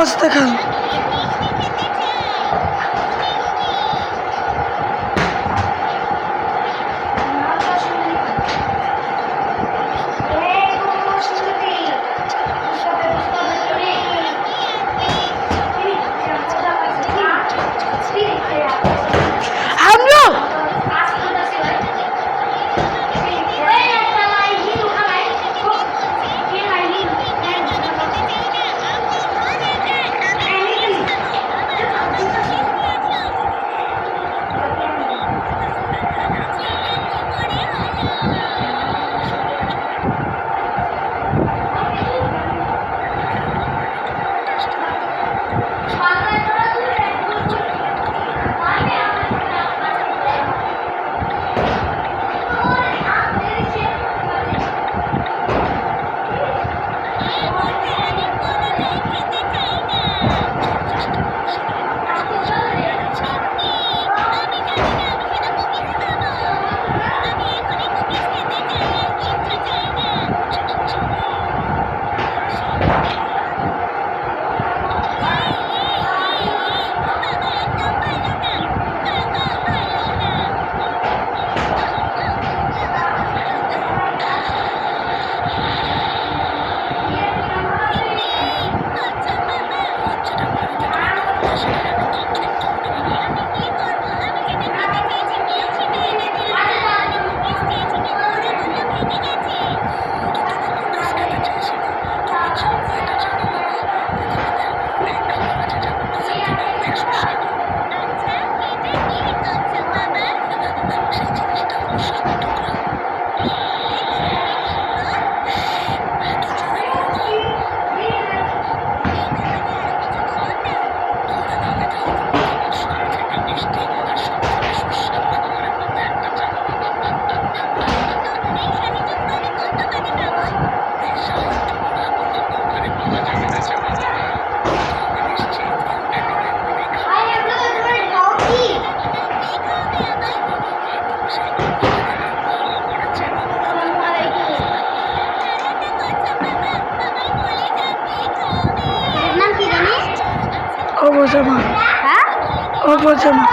অস্তে খাল অবজমা অবজমা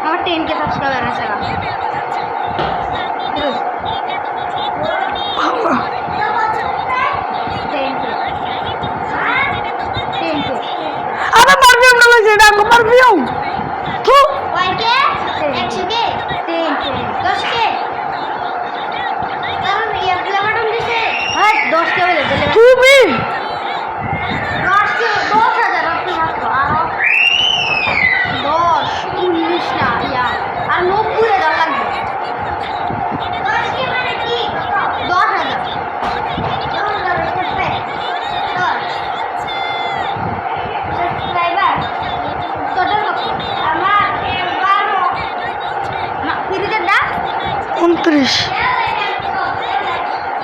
আমার 10K সাবস্ক্রাইবার আছে আরে পারফিউম না লাগে এটা আমার পারফিউম তো কয়কে 100K 10K কারণ ইয়া প্লেবাটন দিছে হ্যাঁ 10K বলে দিলে তুমি 10,000 আপনি মাত্র আর 19 না ইয়া আর 90,000 লাগবে 10K মানে কি 10,000 সাবস্ক্রাইবার টোটাল কত আমার 12 না ফিরিতে না 29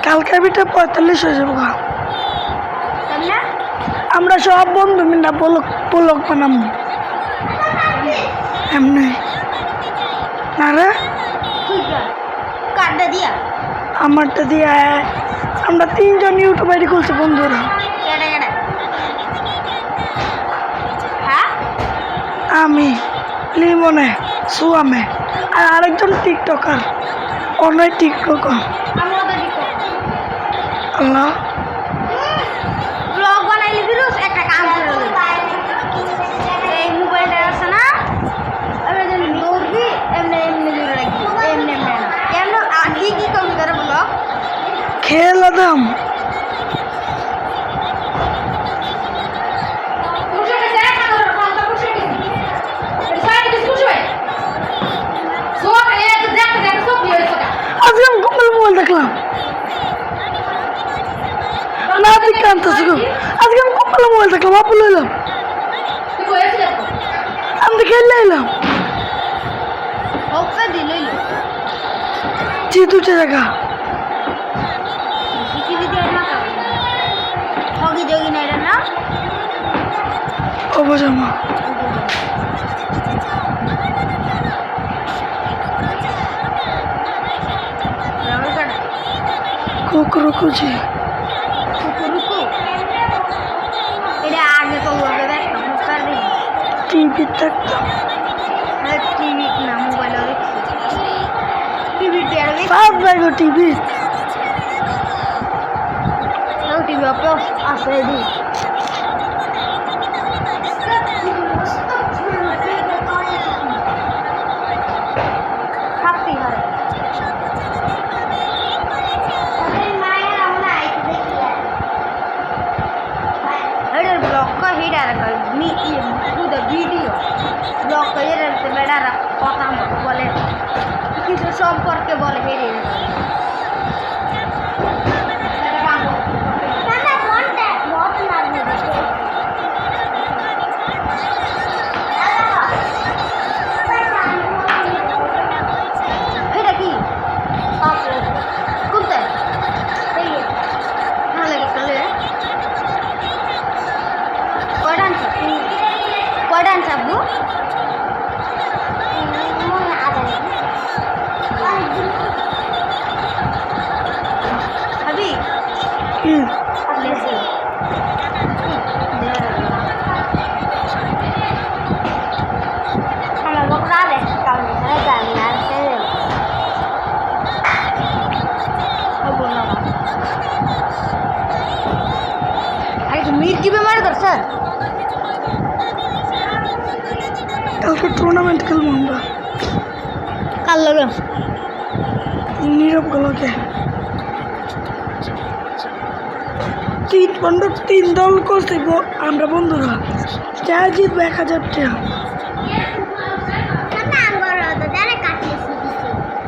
কালকে বিটা 45 হয়ে যাবো তাই না আমরা সব বন্ধু মিলে ব্লগ বানাবো এমনি না রে ঠিক আছে কার্ডটা দিয়া আমারটা দিয়ে আমরা 3 জন ইউটিউব আইডি খুলছি বন্ধুরা কেডা কেডা হ্যাঁ আমি লিমনে সুয়ামে আর আরেকজন টিকটকার অনেক টিকটকার আমরা তো ঠিক আল্লাহ ব্লগ বানাইলে বিরুস একটা কাম করে এই মোবাইলটা আছে না আমি যেন দৌড়বি এমনি এমনি জুড়ে রাখবি এমনি এমনি না কেন আগে কি কবি করে ব্লগ খেলা দাম আজকে আমি কপাল মোবাইল দেখলাম না তুই কানতেছি গো আজকে আমি কপাল মোবাইল দেখলাম আপু লইলাম আমি তো খেলে এলাম ওকে দিলই জি দুটো জায়গা পৃথিবী দিয়ে না ঠগি যোগী না এটা না অবজমা কুকুরু খুঁজি রুকু এটা আগে তো ওকে দেখতাম বুঝতে টিভি দেখতাম টিভি না মোবাইলে দেখছি টিভিতে আর সাত বাইগো টিভি টিভি আছে দি থাকতেই পারে এটার ব্লগ का ही डायरेक्ट पूरा वीडियो ब्लॉग का ये रहते बेटा কথা বলে কিছু সম্পর্কে বলে হেরে এটা কি কোনটা এই না লাগে তাহলে কয়টা আনছ আব্বু হাবি আমার বকরা দেখ কারণ জানি না মির্কি বেমার করছে কালকে টুর্নামেন্ট খেলবো আমরা কাল লাগে নীরব গুলোকে তিন দল করছে আমরা বন্ধুরা যা জিতবে 1000 টাকা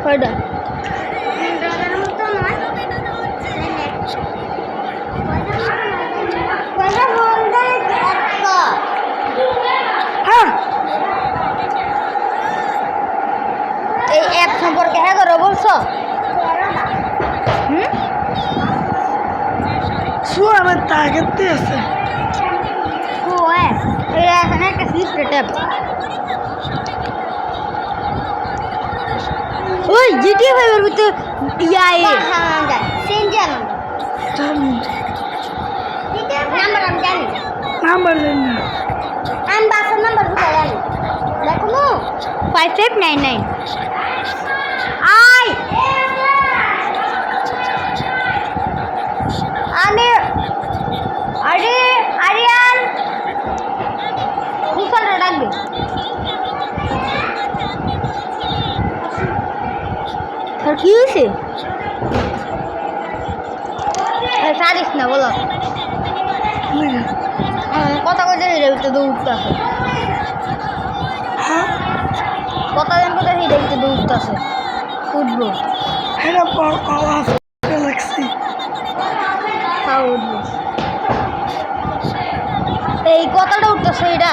কয়টা হ্যাঁ এই অ্যাপ সম্পর্কে হ্যাঁ করো বলছো শুয়ে আমার তাগেতে আছে ও অ্যাপ এটা এখানে একটা সিক্রেট অ্যাপ ওই জিটিএ ফাইভের ভিতরে ইয়াই জানি নাম্বার আমি জানি নাম্বার জানি না আমি বাসার নাম্বার বুঝা জানি দেখো 5599 আই আরে আরিয়ান মুসালটা ডাকবে তোর কি হয়েছে সারিস না বলো কথা কথা হিরে ভিতরে দৌড়তে আছে হ্যাঁ কথা দিন কথা হিরে ভিতরে দৌড়তে আছে উঠবো হ্যাঁ আওয়াজ লাগছি তাও উঠবো এই কথাটা উঠতেছে এটা